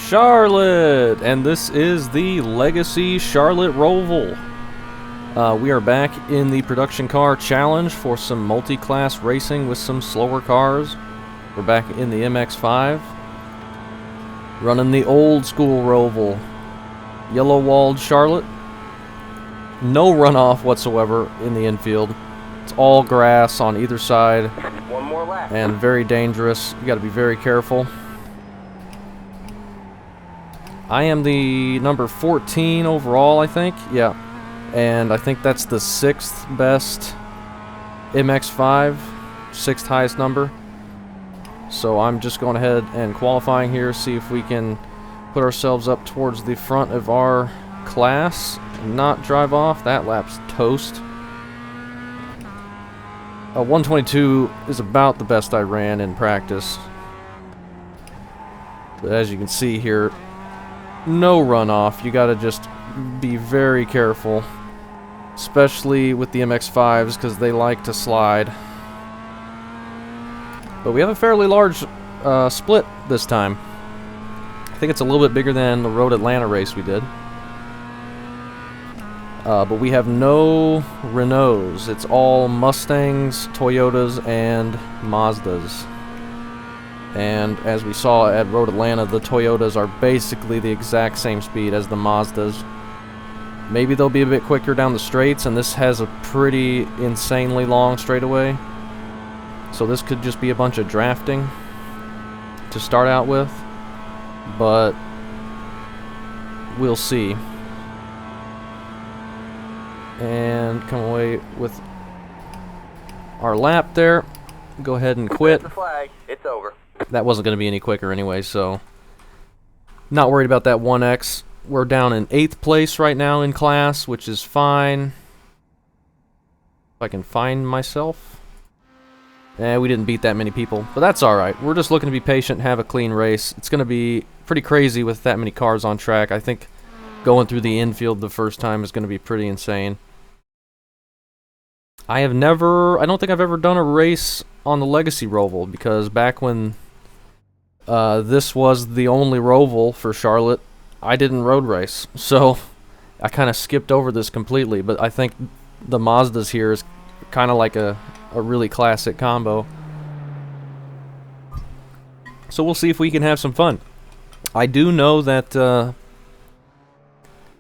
Charlotte, and this is the Legacy Charlotte Roval. We are back in the production car challenge for some multi-class racing with some slower cars. We're back in the MX-5, running the old school Roval. Yellow-walled Charlotte. No runoff whatsoever in the infield. It's all grass on either side. One more lap. And very dangerous. You got to be very careful. I am the number 14 overall, I think. Yeah. And I think that's the 6th best MX-5. 6th highest number. So I'm just going ahead and qualifying here, see if we can put ourselves up towards the front of our class. Not drive off. That lap's toast. 122 is about the best I ran in practice. But as you can see here, no runoff. You gotta just be very careful, especially with the MX-5s because they like to slide. But we have a fairly large split this time. I think it's a little bit bigger than the Road Atlanta race we did. But we have no Renaults. It's all Mustangs, Toyotas, and Mazdas. And as we saw at Road Atlanta, the Toyotas are basically the exact same speed as the Mazdas. Maybe they'll be a bit quicker down the straights, and this has a pretty insanely long straightaway. So this could just be a bunch of drafting to start out with. But we'll see. And come away with our lap there. Go ahead and quit. The flag. It's over. That wasn't going to be any quicker anyway, so not worried about that 1X. We're down in 8th place right now in class, which is fine. If I can find myself. We didn't beat that many people, but that's alright. We're just looking to be patient and have a clean race. It's going to be pretty crazy with that many cars on track. I think going through the infield the first time is going to be pretty insane. I don't think I've ever done a race on the Legacy Roval, because back when this was the only Roval for Charlotte, I didn't road race. So I kind of skipped over this completely, but I think the Mazdas here is kind of like a really classic combo. So we'll see if we can have some fun. I do know that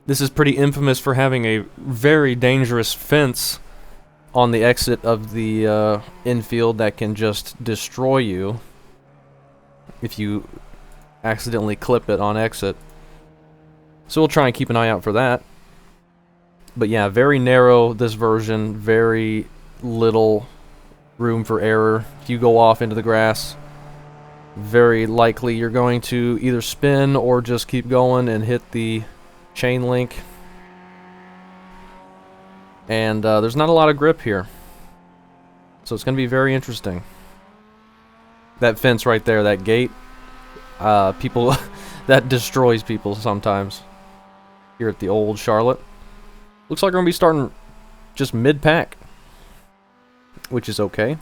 this is pretty infamous for having a very dangerous fence on the exit of the infield that can just destroy you if you accidentally clip it on exit. So we'll try and keep an eye out for that. But yeah, very narrow this version, very little room for error. If you go off into the grass, very likely you're going to either spin or just keep going and hit the chain link. And there's not a lot of grip here, so it's going to be very interesting. That fence right there, that gate, people that destroys people sometimes here at the old Charlotte. Looks like we're going to be starting just mid-pack, which is okay.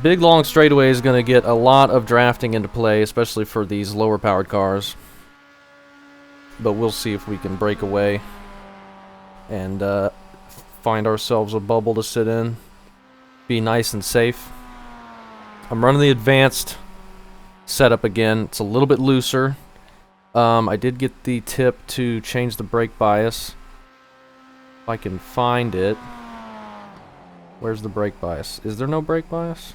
Big long straightaway is going to get a lot of drafting into play, especially for these lower powered cars. But we'll see if we can break away and find ourselves a bubble to sit in. Be nice and safe. I'm running the advanced setup again. It's a little bit looser. I did get the tip to change the brake bias. If I can find it. Where's the brake bias? Is there no brake bias?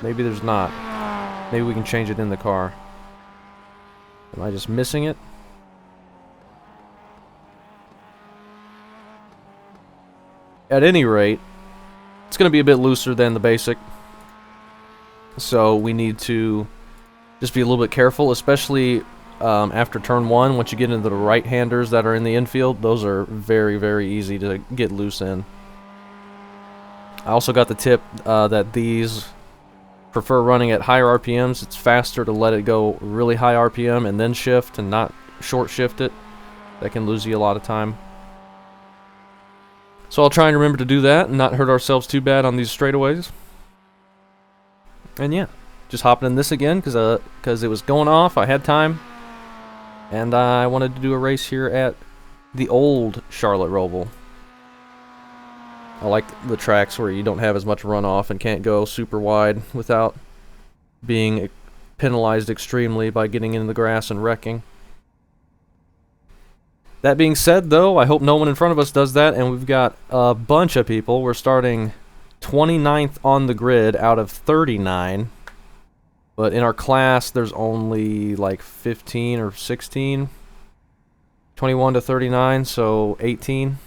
Maybe there's not. Maybe we can change it in the car. Am I just missing it? At any rate, it's going to be a bit looser than the basic. So we need to just be a little bit careful, especially after turn 1. Once you get into the right-handers that are in the infield, those are very, very easy to get loose in. I also got the tip that these prefer running at higher RPMs. It's faster to let it go really high RPM and then shift and not short shift it. That can lose you a lot of time. So I'll try and remember to do that and not hurt ourselves too bad on these straightaways. And yeah, just hopping in this again because it was going off. I had time, and I wanted to do a race here at the old Charlotte Roval. I like the tracks where you don't have as much runoff and can't go super wide without being penalized extremely by getting into the grass and wrecking. That being said, though, I hope no one in front of us does that, and we've got a bunch of people. We're starting 29th on the grid out of 39, but in our class there's only like 15 or 16, 21 to 39, so 18.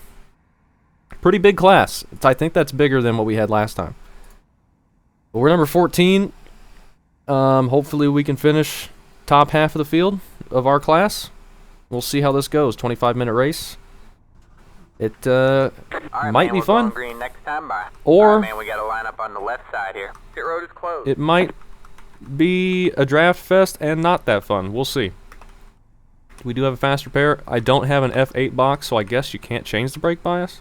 Pretty big class. I think that's bigger than what we had last time. But we're number 14. Hopefully we can finish top half of the field of our class. We'll see how this goes. 25-minute race. It might be fun. Green next time by. Or man, we got to line up on the left side here. Pit road is closed. It might be a draft fest and not that fun. We'll see. We do have a fast repair. I don't have an F8 box, so I guess you can't change the brake bias.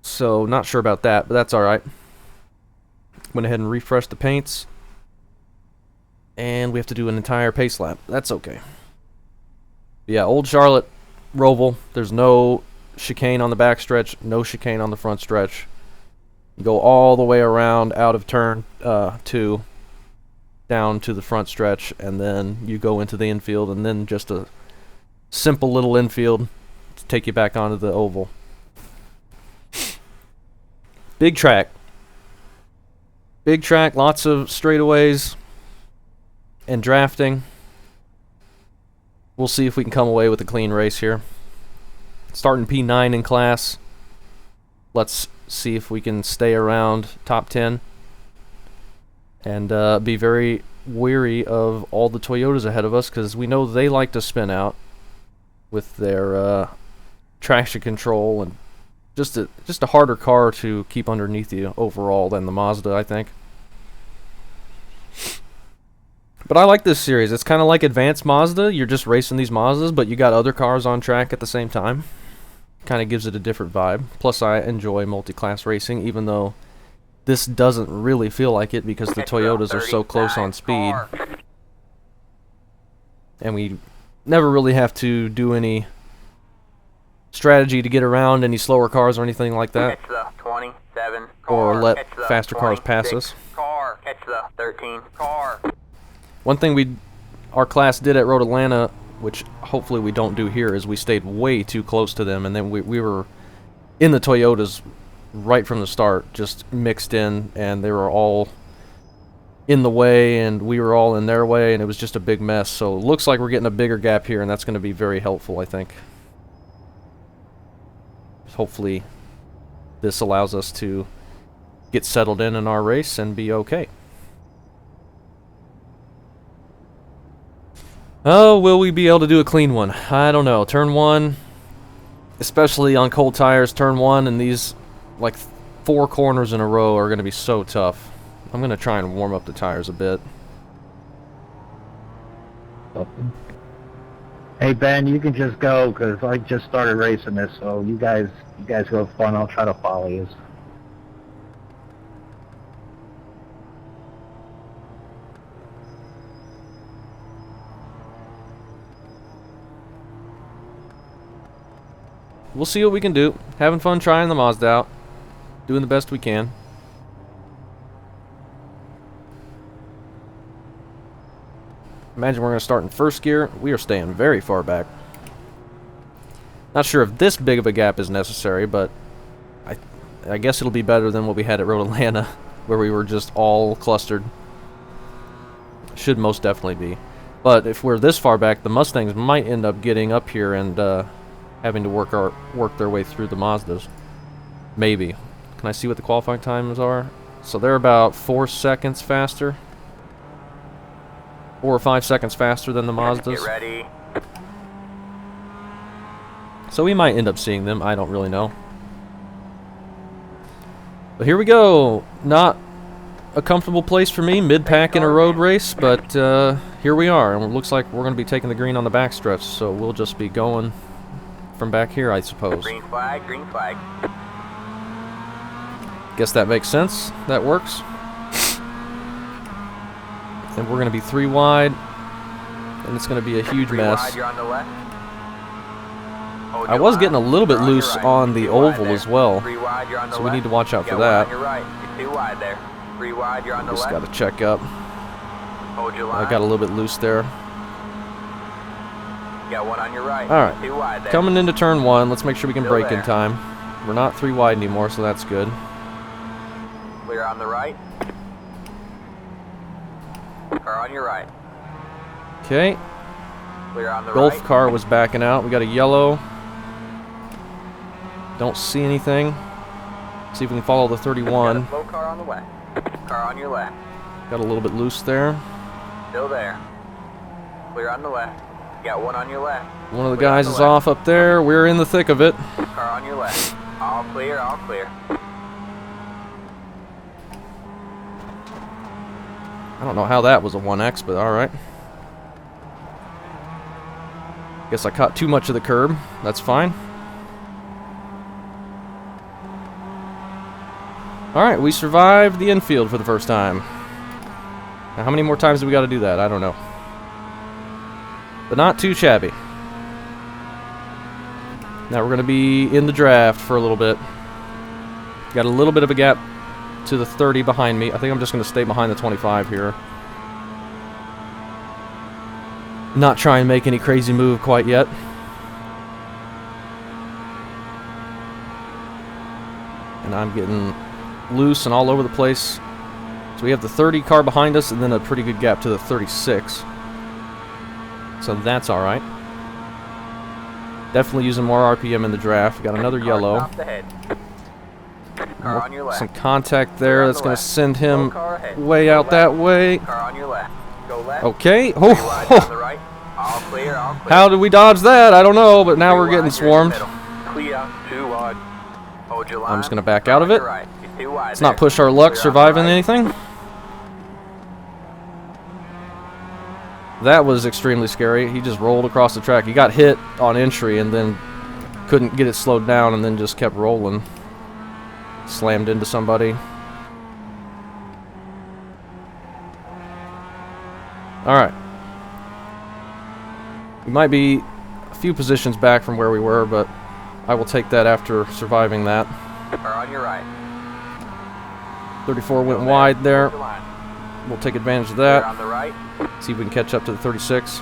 So, not sure about that, but that's alright. Went ahead and refreshed the paints. And we have to do an entire pace lap. That's okay. Yeah, old Charlotte Roval. There's no chicane on the back stretch, no chicane on the front stretch. You go all the way around out of turn 2 down to the front stretch, and then you go into the infield, and then just a simple little infield to take you back onto the oval. Big track. Big track, lots of straightaways and drafting. We'll see if we can come away with a clean race here. Starting P9 in class. Let's see if we can stay around top 10 and be very wary of all the Toyotas ahead of us, because we know they like to spin out with their traction control, and just a harder car to keep underneath you overall than the Mazda, I think. But I like this series. It's kind of like advanced Mazda. You're just racing these Mazdas, but you got other cars on track at the same time. Kind of gives it a different vibe. Plus, I enjoy multi-class racing, even though this doesn't really feel like it because the Toyotas are so close on speed. And we never really have to do any strategy to get around any slower cars or anything like that. Catch the 27 car. Or let Catch the faster cars pass us. Car. Catch the 13 car. One thing our class did at Road Atlanta, which hopefully we don't do here, is we stayed way too close to them, and then we were in the Toyotas right from the start, just mixed in, and they were all in the way, and we were all in their way, and it was just a big mess. So it looks like we're getting a bigger gap here, and that's going to be very helpful, I think. Hopefully this allows us to get settled in our race and be okay. Oh, will we be able to do a clean one? I don't know. Turn 1, especially on cold tires, turn 1 and these like 4 corners in a row are going to be so tough. I'm going to try and warm up the tires a bit. Hey Ben, you can just go because I just started racing this, so you guys go have fun. I'll try to follow you. We'll see what we can do. Having fun trying the Mazda out. Doing the best we can. Imagine we're going to start in first gear. We are staying very far back. Not sure if this big of a gap is necessary, but I guess it'll be better than what we had at Road Atlanta, where we were just all clustered. Should most definitely be. But if we're this far back, the Mustangs might end up getting up here and having to work their way through the Mazdas. Maybe. Can I see what the qualifying times are? So they're about 4 seconds faster. 4 or 5 seconds faster than the Mazdas. Get ready. So we might end up seeing them. I don't really know. But here we go. Not a comfortable place for me, mid-pack in a road race, but here we are. And it looks like we're going to be taking the green on the backstretch, so we'll just be going from back here, I suppose. Green flag, green flag. Guess that makes sense. That works. And we're going to be 3 wide. And it's going to be a huge 3 mess. wide, you're on the left. Hold I your was line. getting a little bit You're on your loose right. on the 2 wide oval there. as well. 3 wide, you're on the So we left. need to watch out for Got that. 1 on your right. You're 2 wide there. 3 wide, you're on the Just left. got to check up. Hold your line. I got a little bit loose there. Got 1 on your right. All right. 2 wide there. Coming into turn 1, let's make sure we can Still brake in there. time. We're not 3 wide anymore, so that's good. Clear on the right. Car on your right. Okay, Clear on the Golf right. car was backing out. We got a yellow. Don't see anything. See if we can follow the Got 31. a slow car on the way. Car on your left. Got a little bit loose there. Still there. Clear on the left. Got 1 on your left. One of the Clear on guys the is left. off up there. We're in the thick of it. Car on your left. All clear, all clear. I don't know how that was a 1X, but alright. Guess I caught too much of the curb. That's fine. Alright, we survived the infield for the first time. Now, how many more times do we got to do that? I don't know. But not too shabby. Now we're going to be in the draft for a little bit. Got a little bit of a gap to the 30 behind me. I think I'm just going to stay behind the 25 here. Not try and make any crazy move quite yet. And I'm getting loose and all over the place. So we have the 30 car behind us and then a pretty good gap to the 36. So that's alright. Definitely using more RPM in the draft. Got another Car yellow. stopped ahead. Car on your left. Some contact Clear there. on That's the going to left. send Slow him car ahead. way Go out left. that way. Car on your left. Go left. Okay. 3 wide, you're on the right. All clear, all clear. How did we dodge that? I don't know, but now 3 we're getting wide, you're in the swarmed. middle. Clear, 2 wide. Hold your line. I'm just going to back Car out of on it. your right. You're 2 wide Let's not there. push our luck Clear on the surviving right. anything. That was extremely scary. He just rolled across the track. He got hit on entry and then couldn't get it slowed down and then just kept rolling. Slammed into somebody. Alright. We might be a few positions back from where we were, but I will take that after surviving that. Car on your right. 34 went Go wide there. Hold your line. We'll take advantage of Clear that. on the right. See if we can catch up to the 36.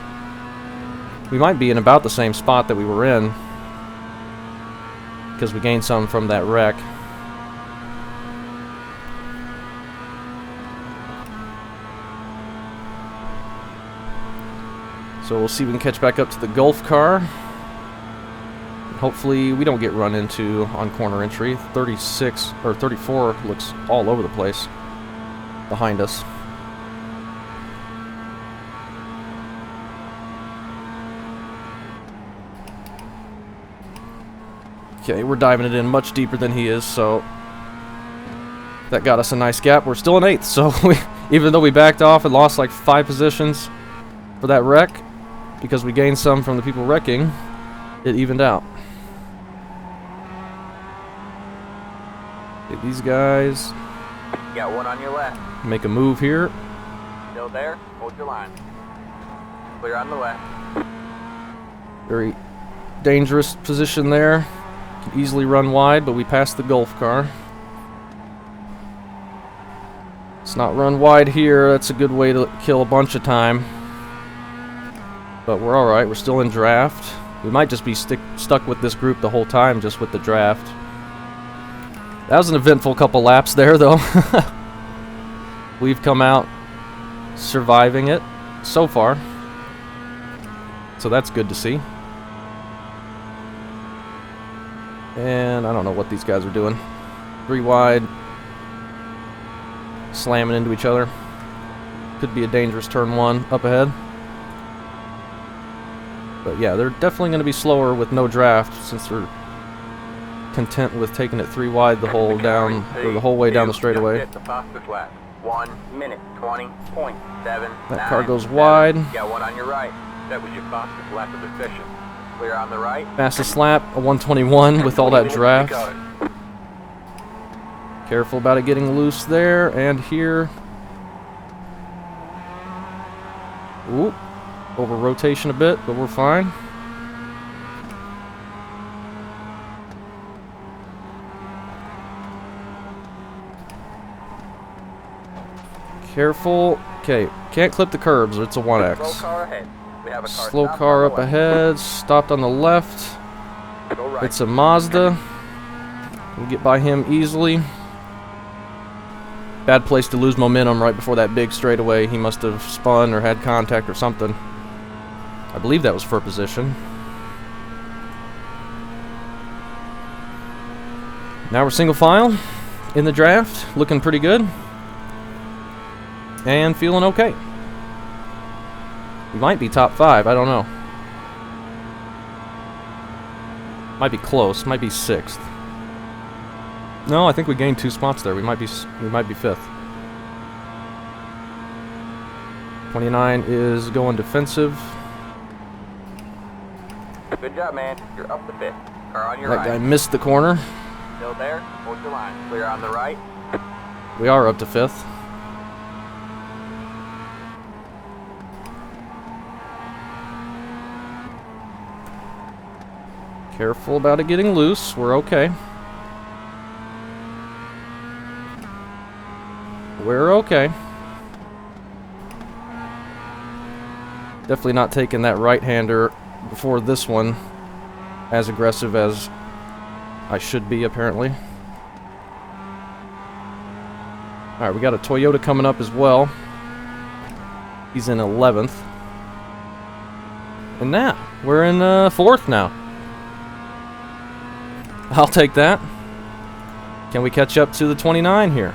We might be in about the same spot that we were in, because we gained some from that wreck. So we'll see if we can catch back up to the Golf car. Hopefully we don't get run into on corner entry. 36 or 34 looks all over the place behind us. Okay, we're diving it in much deeper than he is, so that got us a nice gap. We're still in 8th, so even though we backed off and lost like 5 positions for that wreck, because we gained some from the people wrecking, it evened out. Okay, these guys Got 1 on your left. make a move here. Still there. Hold your line. Clear on the left. Very dangerous position there. Can easily run wide, but we passed the Golf car. Let's not run wide here. That's a good way to kill a bunch of time. But we're alright. We're still in draft. We might just be stuck with this group the whole time, just with the draft. That was an eventful couple laps there, though. We've come out surviving it so far. So that's good to see. And I don't know what these guys are doing. 3 wide. Slamming into each other. Could be a dangerous turn 1 up ahead. But yeah, they're definitely going to be slower with no draft, since they're content with taking it 3 wide the whole down, or the whole way down the straightaway. Just hit the fastest lap. 1 minute 20.7. That car goes wide. Got 1 on your right. That was your fastest lap of the session. Clear on the right. Fastest lap, a 121 with all that draft. Careful about it getting loose there and here. Ooh, over rotation a bit, but we're fine. Careful. Okay, can't clip the curbs. It's a 1X. Slow car ahead. We have a car Slow stopped car on up the way. ahead. Stopped on the left. Go right. It's a Mazda. We'll get by him easily. Bad place to lose momentum right before that big straightaway. He must have spun or had contact or something. I believe that was for position. Now we're single file in the draft. Looking pretty good. And feeling okay. We might be top 5. I don't know. Might be close. Might be 6th. No, I think we gained 2 spots there. We might be 5th. 29 is going defensive. Good job, man. You're up the 5th. Car on your That right. guy missed the corner. Still there. Hold your line. Clear on the right. We are up to 5th. Careful about it getting loose. We're okay. We're okay. Definitely not taking that right-hander before this one as aggressive as I should be, apparently. Alright, we got a Toyota coming up as well. He's in 11th. And now, we're in 4th now. I'll take that. Can we catch up to the 29 here?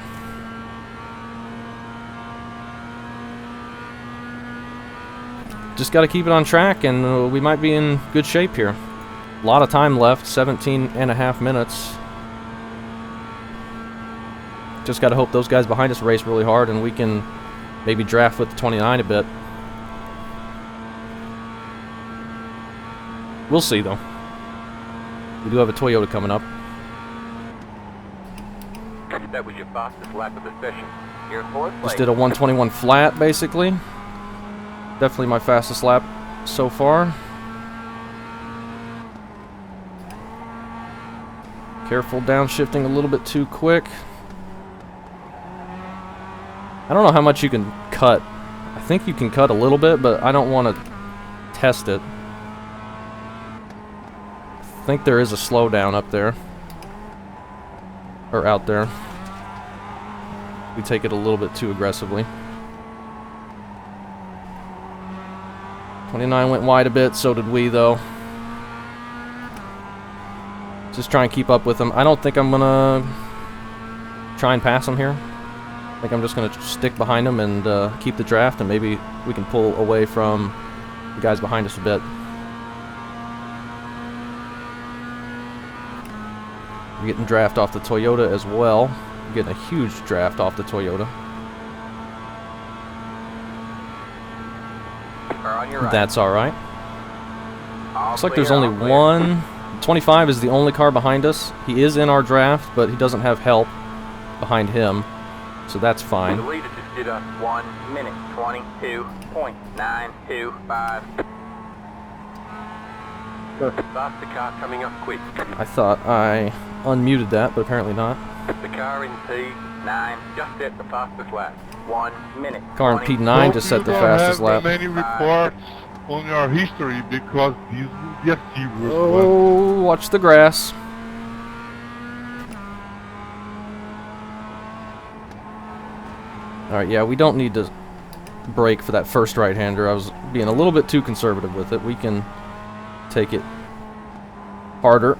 Just got to keep it on track, and we might be in good shape here. A lot of time left, 17 and a half minutes. Just got to hope those guys behind us race really hard, and we can maybe draft with the 29 a bit. We'll see, though. We do have a Toyota coming up. That was your fastest lap of the session. You're in 4th place. Just did a 121 flat, basically. Definitely my fastest lap so far. Careful downshifting a little bit too quick. I don't know how much you can cut. I think you can cut a little bit, but I don't want to test it. I think there is a slowdown up there. Or out there. We take it a little bit too aggressively. 29 went wide a bit, so did we, though. Just try and keep up with him. I don't think I'm gonna try and pass him here. I think I'm just gonna stick behind him and keep the draft, and maybe we can pull away from the guys behind us a bit. We're getting draft off the Toyota as well. We're getting a huge draft off the Toyota. Car on your right. That's alright. All Looks like clear, there's only all clear. one. 25 is the only car behind us. He is in our draft, but he doesn't have help behind him, so that's The fine. leader just did a 1 minute 22.925. Faster car coming up quick. I thought I unmuted that, but apparently not. The car in P9 just set the fastest lap. 1 minute. Car in P9 just set the fastest lap. You don't have many reports on your history because these will get serious. Oh, watch the grass. Alright, yeah, we don't need to brake for that first right-hander. I was being a little bit too conservative with it. We can take it harder.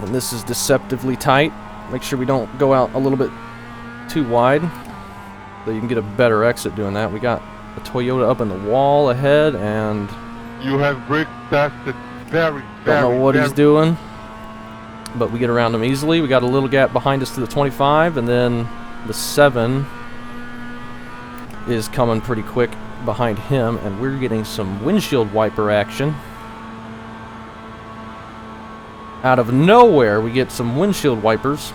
And this is deceptively tight. Make sure we don't go out a little bit too wide, so you can get a better exit doing that. We got a Toyota up in the wall ahead, and You have brake tested very, don't know what he's very doing, but we get around him easily. We got a little gap behind us to the 25, and then the 7 is coming pretty quick behind him, and we're getting some windshield wiper action. Out of nowhere, we get some windshield wipers.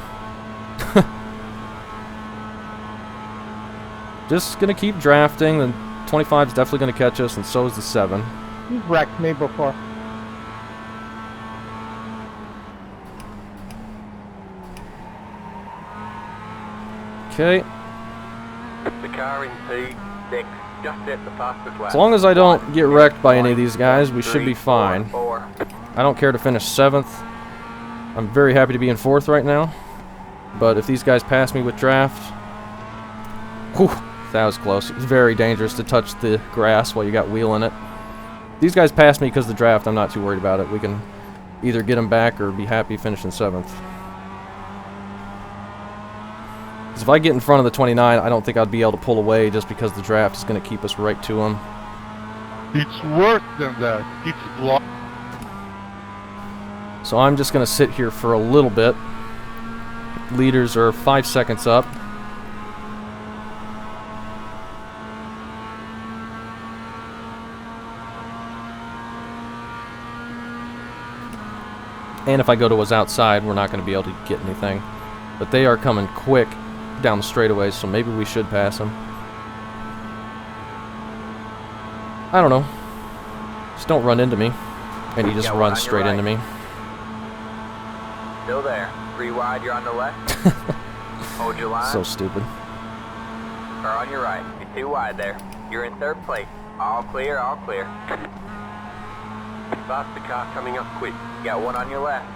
Just gonna keep drafting. The 25 is definitely gonna catch us, and so is the 7. You've wrecked me before. Okay. The car in P6 just hit the fastest lap. As long as I don't get wrecked by any of these guys, we should be fine. I don't care to finish 7th. I'm very happy to be in 4th right now. But if these guys pass me with draft... Whew, that was close. It's very dangerous to touch the grass while you got wheel in it. These guys pass me because of the draft. I'm not too worried about it. We can either get them back or be happy finishing 7th. If I get in front of the 29, I don't think I'd be able to pull away just because the draft is going to keep us right to them. It's worse than that. It's blocked. So I'm just going to sit here for a little bit. Leaders are 5 seconds up. And if I go to what's outside, we're not going to be able to get anything. But they are coming quick down the straightaways, so maybe we should pass them. I don't know. Just don't run into me. And he just runs straight into me. Still there. 3 wide, you're on the left. Hold your line. So stupid. Car on your right. You're 2 wide there. You're in 3rd place. All clear, all clear. Faster car coming up quick. You got 1 on your left.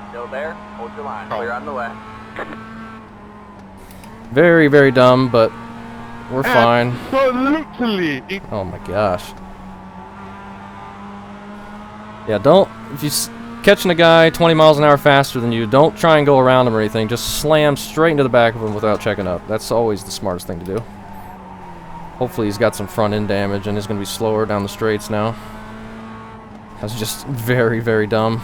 Still there. Hold your line. Clear on the left. Very, very dumb, but we're fine. Absolutely. Oh my gosh. Yeah, don't... If you're catching a guy 20 miles an hour faster than you, don't try and go around him or anything. Just slam straight into the back of him without checking up. That's always the smartest thing to do. Hopefully he's got some front end damage and is going to be slower down the straights now. That's just very, very dumb.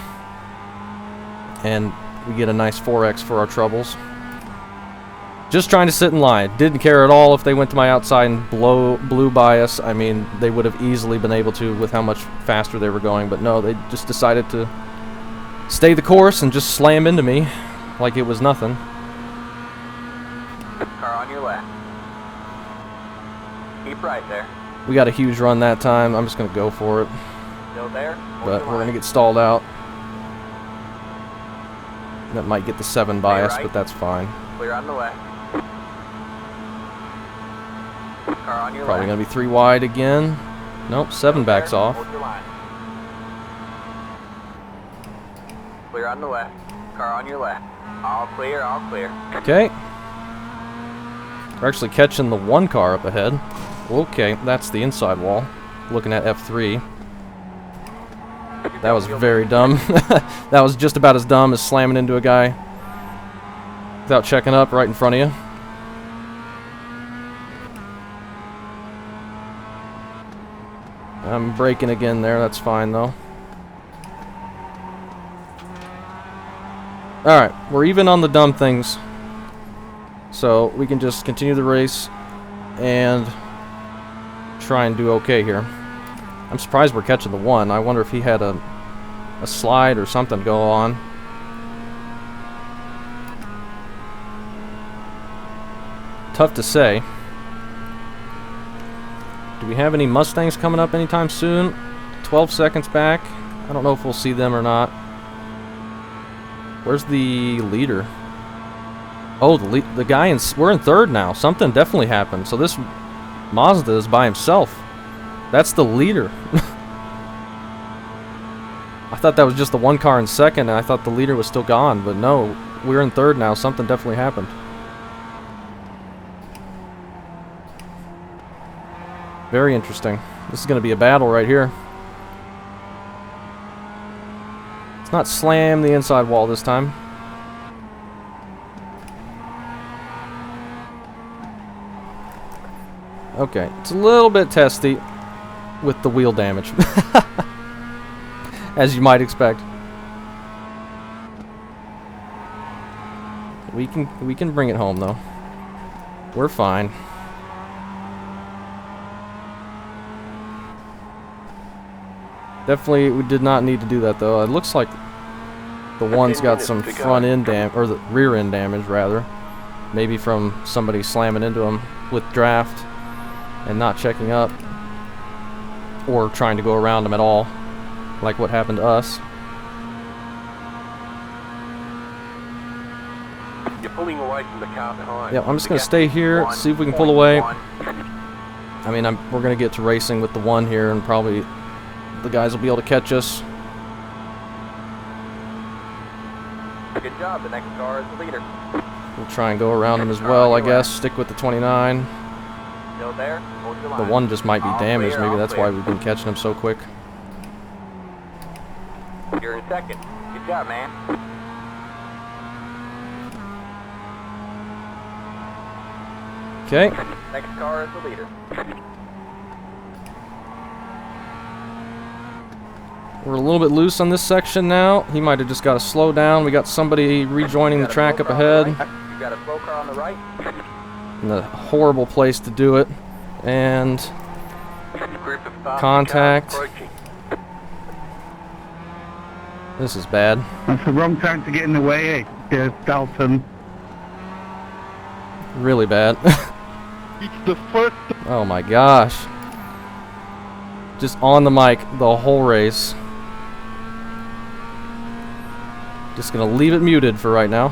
And we get a nice 4X for our troubles. Just trying to sit in line. Didn't care at all if they went to my outside and blew by us. I mean, they would have easily been able to with how much faster they were going. But no, they just decided to stay the course and just slam into me like it was nothing. Car on your left. Keep right there. We got a huge run that time. I'm just going to go for it. Still there. But we're going to get stalled out. That might get the 7 by us, but that's fine. Clear on the left. Car on your Probably left. going to be 3 wide again. Nope, 7 backs off. Hold your line. Clear on the left. Car on your left. All clear, all clear. Okay. We're actually catching the 1 car up ahead. Okay, that's the inside wall. Looking at F3. That was very dumb. That was just about as dumb as slamming into a guy without checking up right in front of you. I'm braking again there, that's fine though. Alright, we're even on the dumb things. So we can just continue the race and try and do okay here. I'm surprised we're catching the 1. I wonder if he had a slide or something go on. Tough to say. Do we have any Mustangs coming up anytime soon? 12 seconds back. I don't know if we'll see them or not. Where's the leader? Oh, the guy in... We're in 3rd now. Something definitely happened. So this Mazda is by himself. That's the leader. I thought that was just the 1 car in 2nd, and I thought the leader was still gone. But no, we're in 3rd now. Something definitely happened. Very interesting. This is going to be a battle right here. Let's not slam the inside wall this time. Okay, it's a little bit testy with the wheel damage. As you might expect. We can bring it home though. We're fine. Definitely, we did not need to do that though. It looks like the 1's got some front end damage, or the rear end damage rather. Maybe from somebody slamming into him with draft and not checking up or trying to go around them at all, like what happened to us. You're pulling away from the car behind. Yeah, I'm just going to stay here, see if we can pull away. I mean, we're going to get to racing with the one here, and probably the guys will be able to catch us. Good job. The next car is the leader. We'll try and go around them as well, I guess. Stick with the 29. Still there? Hold your The line. one just might be All damaged. clear, Maybe all that's clear. why we've been catching them so quick. You're in second. Good job, man. Okay. Next car is the leader. We're a little bit loose on this section now. He might have just got to slow down. We got somebody rejoining the track up ahead. You've got a slow car on the right. In a horrible place to do it. And Group of fast Contact. cars approaching. this is bad. That's the wrong time to get in the way, Dalton. Really bad. It's the first Oh my gosh. Just on the mic the whole race. Just gonna leave it muted for right now.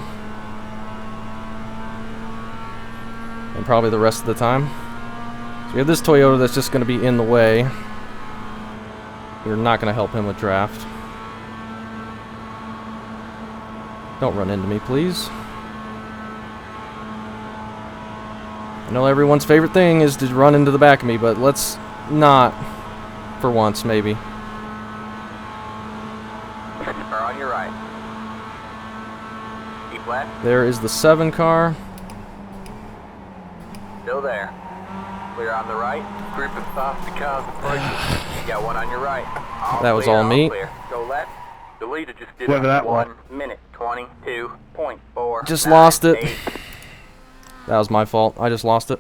And probably the rest of the time. So we have this Toyota that's just gonna be in the way. We're not gonna help him with draft. Don't run into me, please. I know everyone's favorite thing is to run into the back of me, but let's not for once, maybe. Car on your right. Keep left. There is the 7 car. Still there. Clear on the right. Group of fast cars approaching. You got one on your right. That was clear, all me. Clear. Go left. The leader just did Whatever that 1 minute 22.4. Just lost it. That was my fault. I just lost it.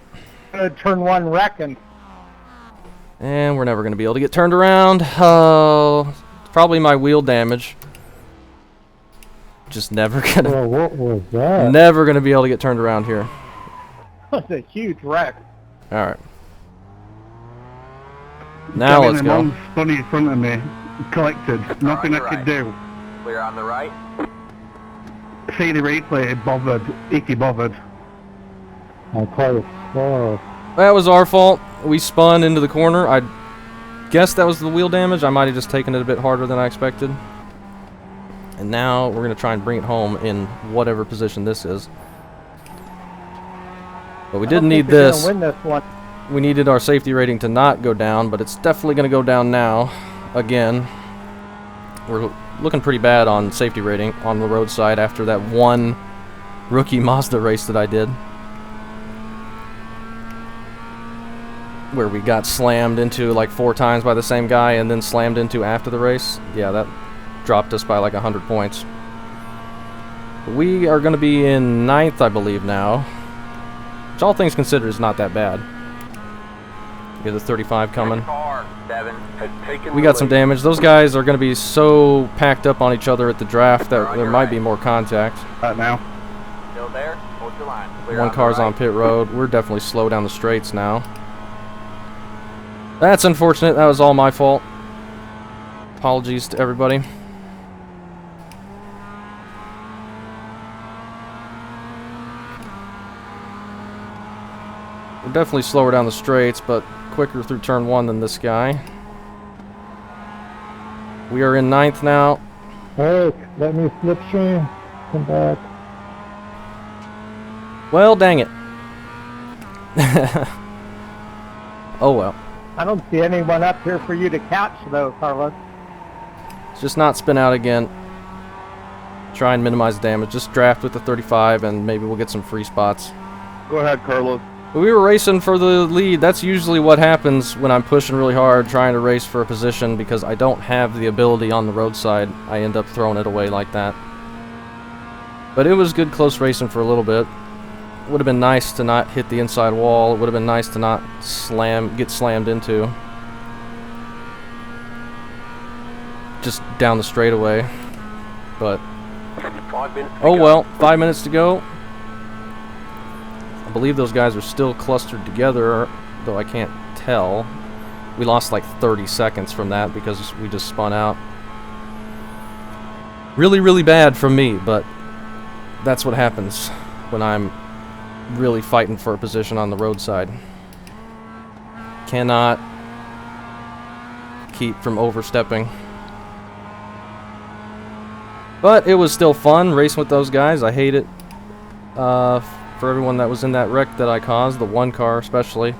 Turn 1 wrecking. And we're never going to be able to get turned around. Oh, probably my wheel damage. Just never gonna, Well, what was that? never gonna be able to get turned around here. That was a huge wreck. All right. Now let's go. Funny in front of me. Collected. Nothing I Right. could do. Clear on the right. See the replay, bothered. Icky bothered. That was our fault. We spun into the corner. I guess that was the wheel damage. I might have just taken it a bit harder than I expected. And now we're going to try and bring it home in whatever position this is. But we didn't need this. Win this one. We needed our safety rating to not go down, but it's definitely going to go down now. Again. We're looking pretty bad on safety rating on the roadside after that one rookie Mazda race that I did. Where we got slammed into like 4 times by the same guy and then slammed into after the race. Yeah, that dropped us by like 100 points. We are going to be in 9th, I believe, now. Which all things considered is not that bad. We got the 35 coming. Car 7 has taken We the got some lead. damage. Those guys are going to be so packed up on each other at the draft that there might be more contact. Right now. Still there. Hold your line. Clear One the car's right. on pit road. We're definitely slow down the straights now. That's unfortunate. That was all my fault. Apologies to everybody. We're definitely slower down the straights, but quicker through turn 1 than this guy. We are in 9th now. Hey, let me slipstream. Come back. Well, dang it. Oh well. I don't see anyone up here for you to catch, though, Carlos. Just not spin out again. Try and minimize damage. Just draft with the 35 and maybe we'll get some free spots. Go ahead, Carlos. But we were racing for the lead. That's usually what happens when I'm pushing really hard, trying to race for a position, because I don't have the ability on the roadside. I end up throwing it away like that. But it was good close racing for a little bit. Would have been nice to not hit the inside wall. It would have been nice to not get slammed into. Just down the straightaway. But 5 minutes to oh go. well, 5 minutes to go. I believe those guys are still clustered together, though I can't tell. We lost like 30 seconds from that because we just spun out. Really, really bad from me, but that's what happens when I'm really fighting for a position on the roadside. Cannot keep from overstepping. But it was still fun racing with those guys. I hate it for everyone that was in that wreck that I caused, the one car especially.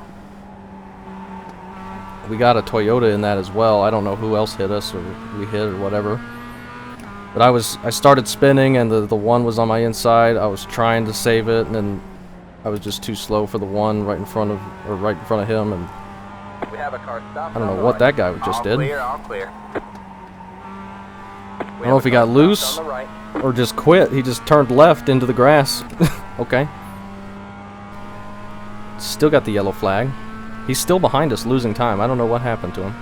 We got a Toyota in that as well. I don't know who else hit us or we hit or whatever. But I started spinning and the one was on my inside. I was trying to save it and then I was just too slow for the one right in front of him, and We have a car stopped. I don't know what that guy just did. All clear. I don't know if he got loose or just quit. He just turned left into the grass. Okay. Still got the yellow flag. He's still behind us, losing time. I don't know what happened to him.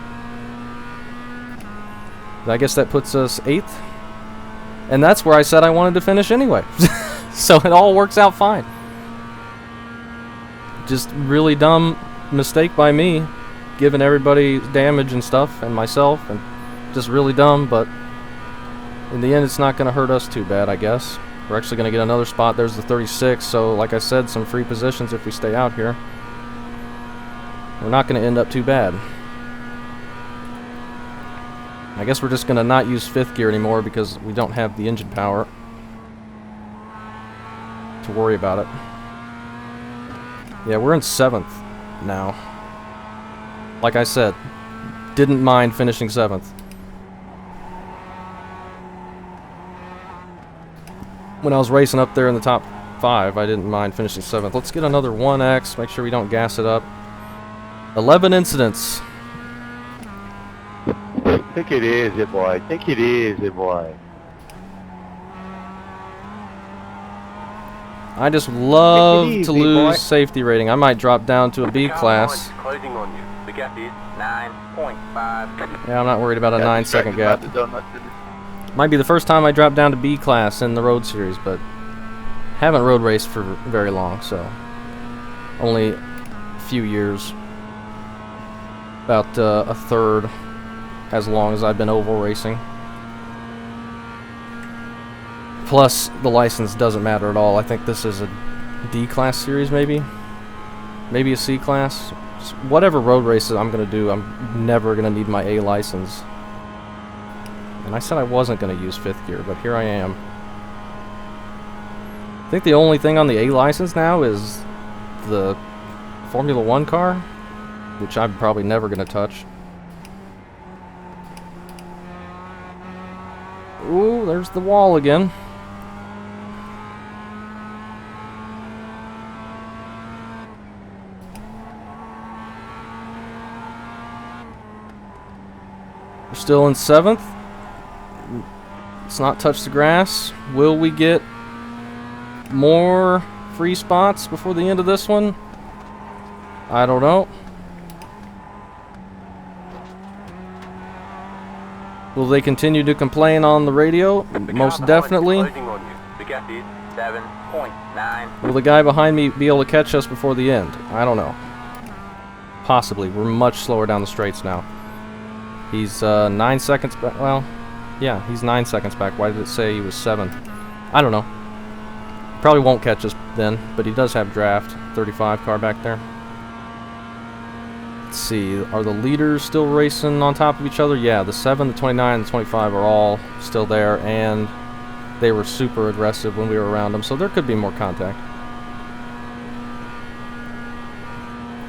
I guess that puts us 8th. And that's where I said I wanted to finish anyway. So it all works out fine. Just really dumb mistake by me, giving everybody damage and stuff, and myself, and just really dumb, but in the end it's not going to hurt us too bad, I guess. We're actually going to get another spot. There's the 36, so like I said, some free positions if we stay out here. We're not going to end up too bad. I guess we're just going to not use 5th gear anymore because we don't have the engine power to worry about it. Yeah, we're in 7th now. Like I said, didn't mind finishing 7th. When I was racing up there in the top 5, I didn't mind finishing 7th. Let's get another 1X, make sure we don't gas it up. 11 incidents. Think it is, it boy. Think it is, it boy. I just love Take it to easy, lose boy. safety rating. I might drop down to a B class. Closing on you. The gap is 9.5. Yeah, I'm not worried about a 9-second gap. The donut. Might be the first time I drop down to B class in the road series, but haven't road raced for very long, so only a few years. About a third as long as I've been oval racing. Plus, the license doesn't matter at all. I think this is a D class series, maybe? Maybe a C class? Whatever road races I'm going to do, I'm never going to need my A license. And I said I wasn't going to use 5th gear, but here I am. I think the only thing on the A license now is the Formula 1 car, which I'm probably never going to touch. Ooh, there's the wall again. We're still in 7th. Let's not touch the grass. Will we get more free spots before the end of this one? I don't know. Will they continue to complain on the radio? Most definitely. Closing on you. The gap is 7.9. Will the guy behind me be able to catch us before the end? I don't know. Possibly. We're much slower down the straights now. He's 9 seconds back. Well, yeah, he's 9 seconds back. Why did it say he was 7? I don't know. Probably won't catch us then, but he does have draft. 35 car back there. Let's see, are the leaders still racing on top of each other? Yeah, the 7, the 29, and the 25 are all still there, and they were super aggressive when we were around them, so there could be more contact.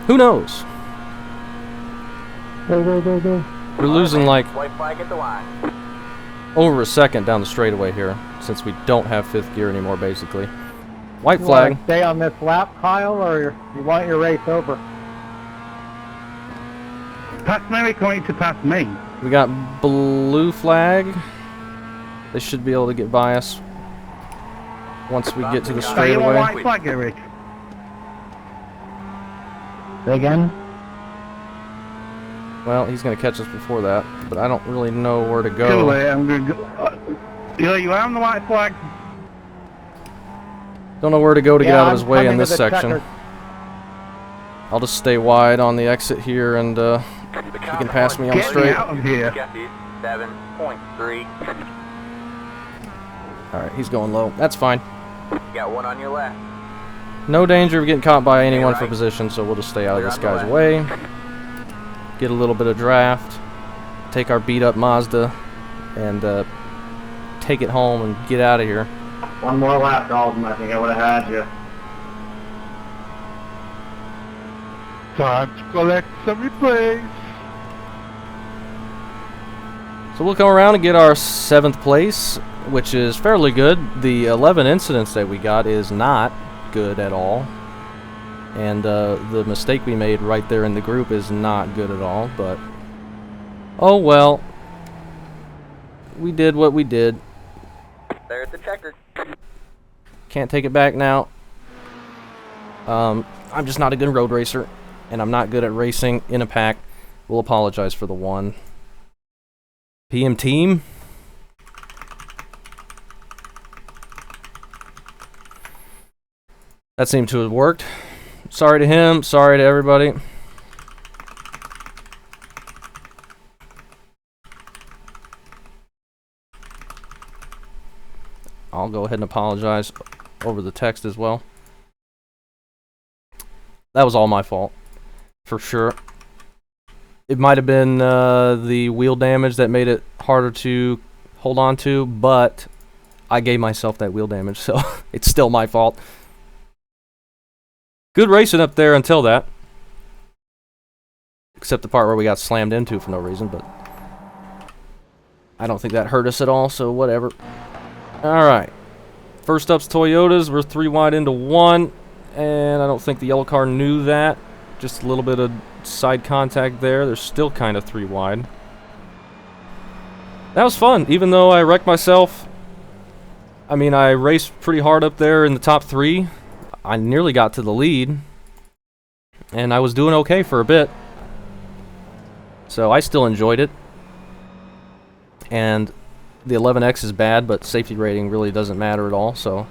Who knows? Go. We're losing like White flag at the line. over a second down the straightaway here, since we don't have 5th gear anymore, basically. White flag. You wanna stay on this lap, Kyle, or you want your race over? Pass Mary going to pass me. We got blue flag. They should be able to get by us once we get to the So you want straightaway. white flag, Eric? Say again? Well, he's going to catch us before that, but I don't really know where to Too go. late, I'm gonna go. You are on the white flag. Don't know where to go to get Yeah, out of his I'm way in coming to this the section. Checkered. I'll just stay wide on the exit here, and The you can pass me on Get me straight. out of here. 7.3. Alright, he's going low. That's fine. You got one on your left. No danger of getting caught by anyone for right. position, so we'll just stay out of Clear this on the guy's left. way. Get a little bit of draft. Take our beat up Mazda and take it home and get out of here. One more lap, Dalton. I think I would have had you. Time to collect some replays. So we'll come around and get our 7th place, which is fairly good. The 11 incidents that we got is not good at all. And the mistake we made right there in the group is not good at all, but oh well. We did what we did. There's the Checkered. Can't take it back now. I'm just not a good road racer, and I'm not good at racing in a pack. We'll apologize for the one. PM team. That seemed to have worked. Sorry to him, sorry to everybody. I'll go ahead and apologize over the text as well. That was all my fault, for sure. It might have been the wheel damage that made it harder to hold on to, but I gave myself that wheel damage, so it's still my fault. Good racing up there until that. Except the part where we got slammed into for no reason, but I don't think that hurt us at all, so whatever. Alright. First up's Toyotas. We're 3 wide into 1, and I don't think the yellow car knew that. Just a little bit of side contact there. They're still kind of 3 wide. That was fun, even though I wrecked myself. I mean, I raced pretty hard up there in the top 3. I nearly got to the lead, and I was doing okay for a bit. So I still enjoyed it. And the 11X is bad, but safety rating really doesn't matter at all, so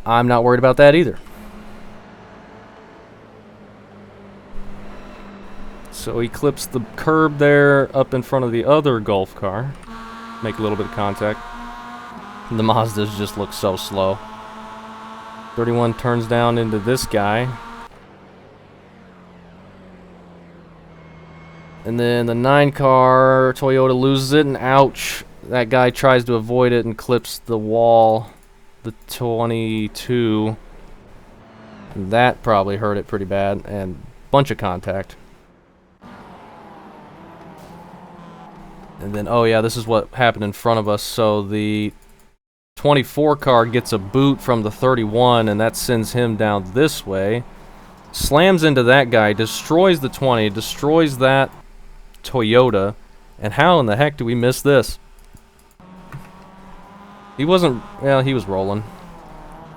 I'm not worried about that either. So he clips the curb there up in front of the other Golf car. Make a little bit of contact. The Mazdas just look so slow. 31 turns down into this guy. And then the 9 car, Toyota loses it, and ouch. That guy tries to avoid it and clips the wall, the 22. And that probably hurt it pretty bad, and bunch of contact. And then, oh yeah, this is what happened in front of us. So the 24 car gets a boot from the 31, and that sends him down this way. Slams into that guy, destroys the 20, destroys that Toyota. And how in the heck do we miss this? He wasn't, well, he was rolling.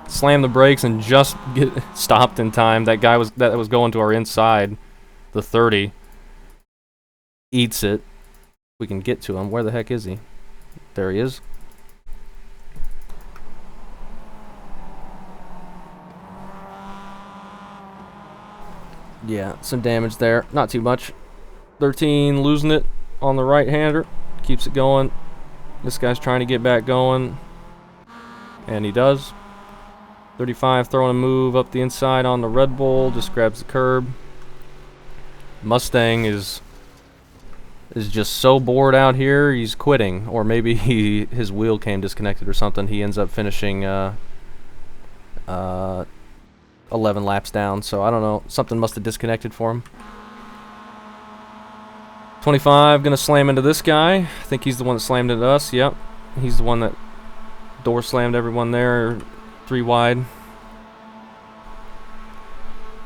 Slammed the brakes and just get stopped in time. That guy that was going to our inside, the 30, eats it. We can get to him. Where the heck is he? There he is. Yeah, some damage there. Not too much. 13 losing it on the right-hander. Keeps it going. This guy's trying to get back going. And he does. 35 throwing a move up the inside on the Red Bull. Just grabs the curb. Mustang is just so bored out here, he's quitting. Or maybe his wheel came disconnected or something. He ends up finishing 11 laps down. So I don't know. Something must have disconnected for him. 25 gonna slam into this guy. I think he's the one that slammed into us. Yep. He's the one that door slammed everyone there. 3 wide.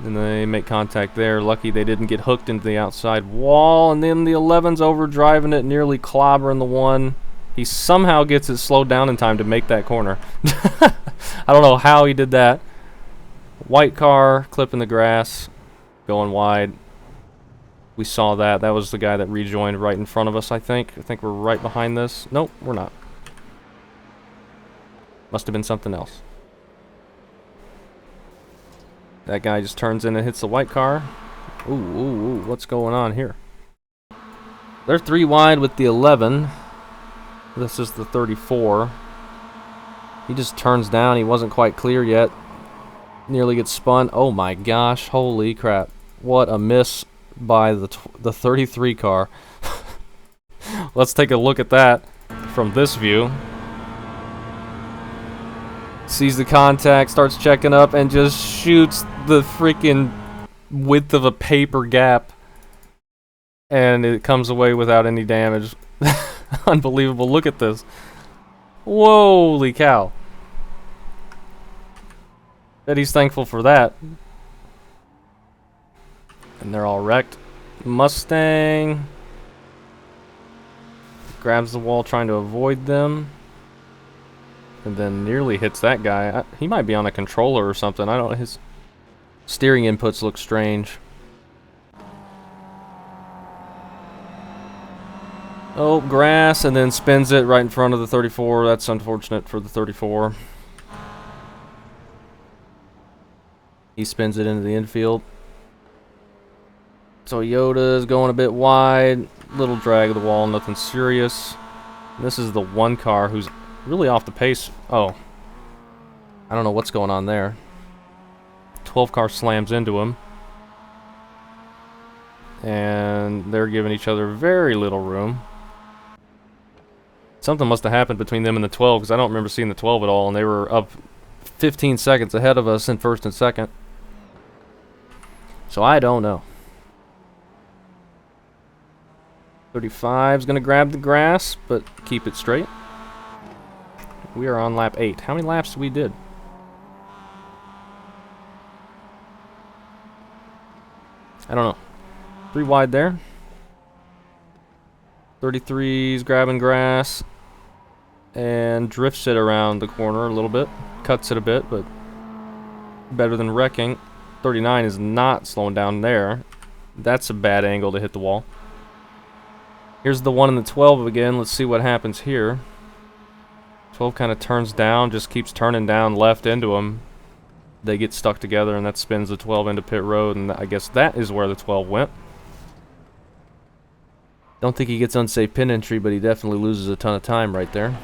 Then they make contact there. Lucky they didn't get hooked into the outside wall. And then the 11's overdriving it, nearly clobbering the 1. He somehow gets it slowed down in time to make that corner. I don't know how he did that. White car, clipping the grass, going wide. We saw that. That was the guy that rejoined right in front of us, I think. I think we're right behind this. Nope, we're not. Must have been something else. That guy just turns in and hits the white car. Ooh, ooh, ooh, what's going on here? They're 3 wide with the 11. This is the 34. He just turns down. He wasn't quite clear yet. Nearly gets spun. Oh my gosh, holy crap. What a miss by the 33 car. Let's take a look at that from this view. Sees the contact, starts checking up, and just shoots the freaking width of a paper gap. And it comes away without any damage. Unbelievable. Look at this. Holy cow. Bet he's thankful for that. And they're all wrecked. Mustang grabs the wall trying to avoid them. And then nearly hits that guy. He might be on a controller or something. I don't know. His steering inputs look strange. Oh, grass, and then spins it right in front of the 34. That's unfortunate for the 34. He spins it into the infield. Toyota's going a bit wide. Little drag of the wall, nothing serious. And this is the one car who's really off the pace. Oh. I don't know what's going on there. 12 car slams into him. And they're giving each other very little room. Something must have happened between them and the 12, because I don't remember seeing the 12 at all, and they were up 15 seconds ahead of us in first and second. So I don't know. 35's going to grab the grass, but keep it straight. We are on lap 8. How many laps we did? I don't know. 3 wide there. 33's grabbing grass and drifts it around the corner a little bit. Cuts it a bit, but better than wrecking. 39 is not slowing down there. That's a bad angle to hit the wall. Here's the 1 and the 12 again. Let's see what happens here. 12 kind of turns down, just keeps turning down left into him. They get stuck together, and that spins the 12 into pit road, and I guess that is where the 12 went. Don't think he gets unsafe pin entry, but he definitely loses a ton of time right there.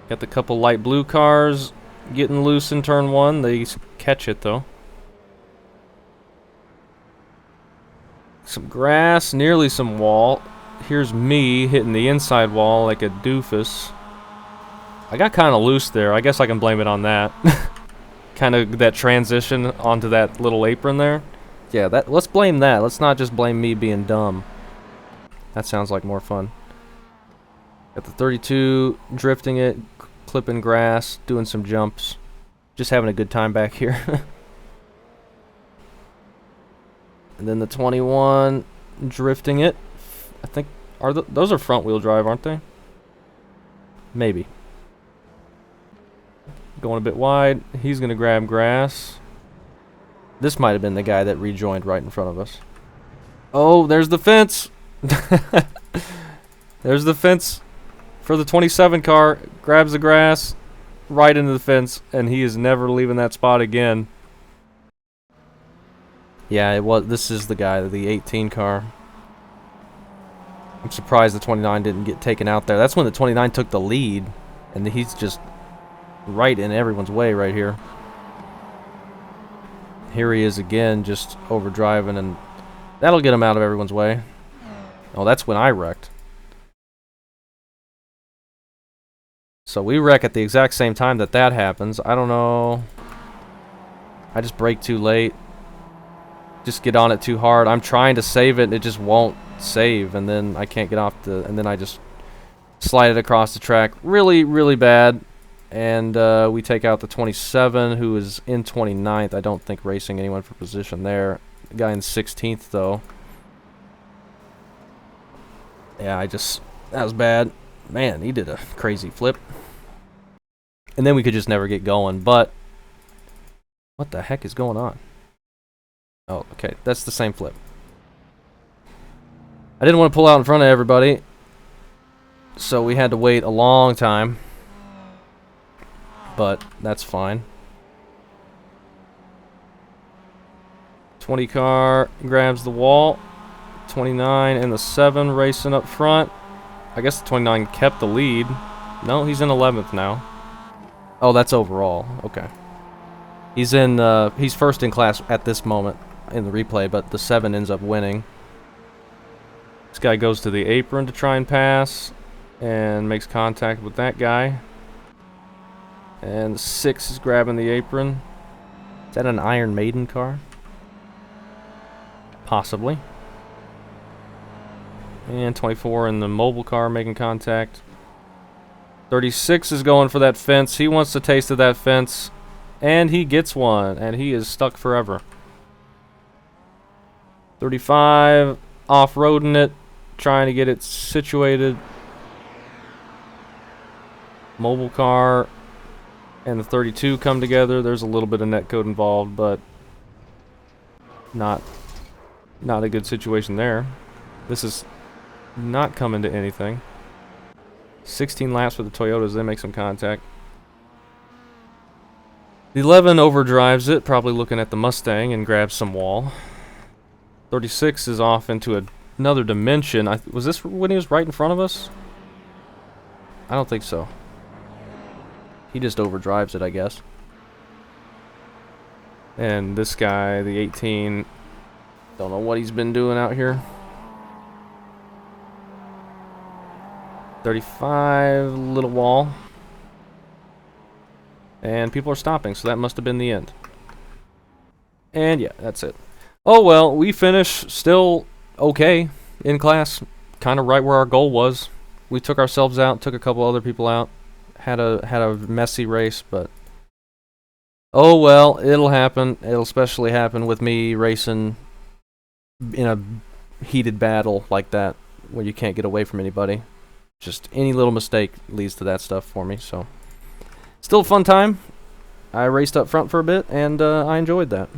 Got the couple light blue cars getting loose in turn 1. They catch it, though. Some grass, nearly some wall. Here's me hitting the inside wall like a doofus. I got kind of loose there. I guess I can blame it on that. Kind of that transition onto that little apron there. Yeah, let's blame that. Let's not just blame me being dumb. That sounds like more fun. Got the 32 drifting it, clipping grass, doing some jumps. Just having a good time back here. And then the 21 drifting it. I think those are front wheel drive, aren't they? Maybe. Going a bit wide. He's going to grab grass. This might have been the guy that rejoined right in front of us. Oh, there's the fence. There's the fence for the 27 car. Grabs the grass right into the fence, and he is never leaving that spot again. Yeah, this is the guy, the 18 car. I'm surprised the 29 didn't get taken out there. That's when the 29 took the lead, and he's just right in everyone's way right here. Here he is again, just overdriving, and that'll get him out of everyone's way. Oh, that's when I wrecked. So we wreck at the exact same time that happens. I don't know. I just brake too late. Just get on it too hard. I'm trying to save it, and it just won't save, and then I can't get off and then I just slide it across the track. Really, really bad. And we take out the 27, who is in 29th. I don't think racing anyone for position there. The guy in 16th, though. Yeah, that was bad. Man, he did a crazy flip. And then we could just never get going, but what the heck is going on? Oh, okay, that's the same flip. I didn't want to pull out in front of everybody, so we had to wait a long time. but that's fine. 20 car grabs the wall. 29 and the 7 racing up front. I guess the 29 kept the lead. No, he's in 11th now. Oh, that's overall. Okay. He's first in class at this moment in the replay, but the 7 ends up winning. This guy goes to the apron to try and pass and makes contact with that guy. And the 6 is grabbing the apron. Is that an Iron Maiden car? Possibly. And 24 in the mobile car making contact. 36 is going for that fence. He wants a taste of that fence. And he gets one. And he is stuck forever. 35 off-roading it. Trying to get it situated. Mobile car and the 32 come together. There's a little bit of netcode involved, but not a good situation there. This is not coming to anything. 16 laps for the Toyotas. They make some contact. The 11 overdrives it, probably looking at the Mustang, and grabs some wall. 36 is off into another dimension. Was this when he was right in front of us? I don't think so. He just overdrives it, I guess. And this guy, the 18, don't know what he's been doing out here. 35, little wall. And people are stopping, so that must have been the end. And yeah, that's it. Oh well, we finished still okay in class. Kind of right where our goal was. We took ourselves out, took a couple other people out. Had a messy race, but oh well, it'll happen. It'll especially happen with me racing in a heated battle like that, where you can't get away from anybody. Just any little mistake leads to that stuff for me. So, still a fun time. I raced up front for a bit, and I enjoyed that.